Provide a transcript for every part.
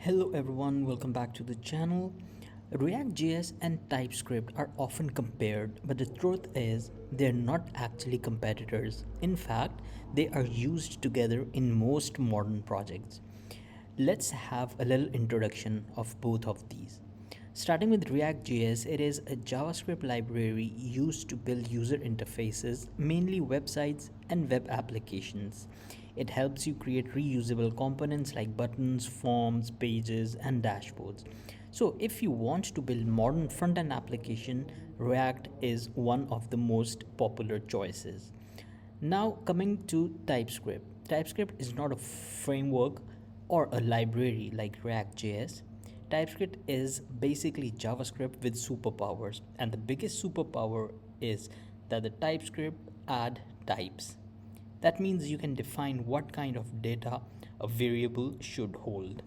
Hello everyone, welcome back to the channel. React.js and TypeScript are often compared, but the truth is they're not actually competitors. In fact, they are used together in most modern projects. Let's have a little introduction of both of these. Starting with React.js, it is a JavaScript library used to build user interfaces, mainly websites and web applications. It helps you create reusable components like buttons, forms, pages, and dashboards. So, if you want to build modern front-end application, React is one of the most popular choices. Now, coming to TypeScript. TypeScript is not a framework or a library like React.js. TypeScript is basically JavaScript with superpowers, and the biggest superpower is that the TypeScript add types. That means you can define what kind of data a variable should hold.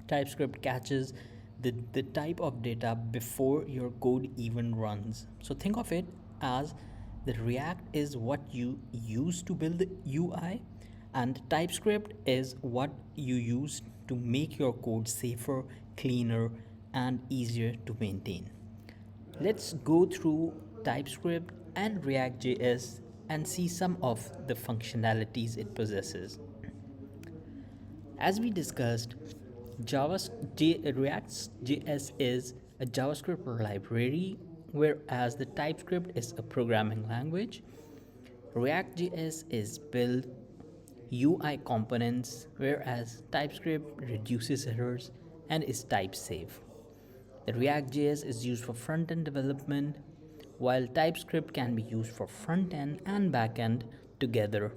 TypeScript catches the type of data before your code even runs. So think of it as the React is what you use to build the UI, and TypeScript is what you use to make your code safer, cleaner, and easier to maintain. Let's go through TypeScript and React.js and see some of the functionalities it possesses. As we discussed, React.js is a JavaScript library, whereas the TypeScript is a programming language. React.js is build UI components, whereas TypeScript reduces errors and is type safe. The React.js is used for front-end development, while TypeScript can be used for front-end and back-end together.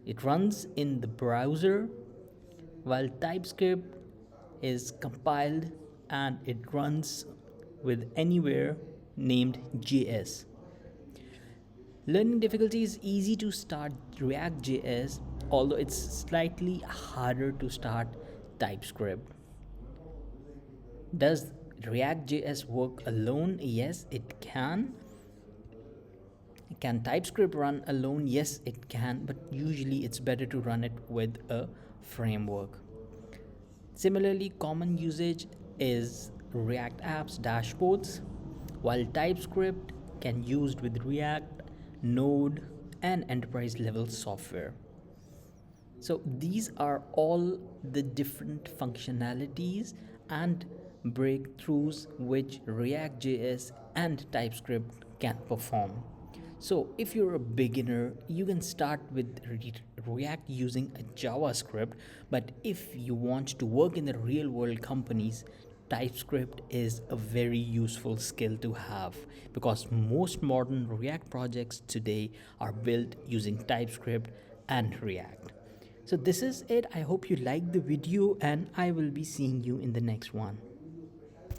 It runs in the browser, while TypeScript is compiled and it runs with anywhere named JS. Learning difficulty is easy to start React.js, although it's slightly harder to start TypeScript. Does React.js work alone? Yes, it can. Can TypeScript run alone? Yes, it can, but usually it's better to run it with a framework. Similarly, common usage is React apps dashboards, while TypeScript can used with React, Node, and enterprise level software. So these are all the different functionalities and breakthroughs which React.js and TypeScript can perform. So if you're a beginner, you can start with React using a JavaScript, but if you want to work in the real world companies, TypeScript is a very useful skill to have because most modern React projects today are built using TypeScript and React. So this is it. I hope you liked the video and I will be seeing you in the next one.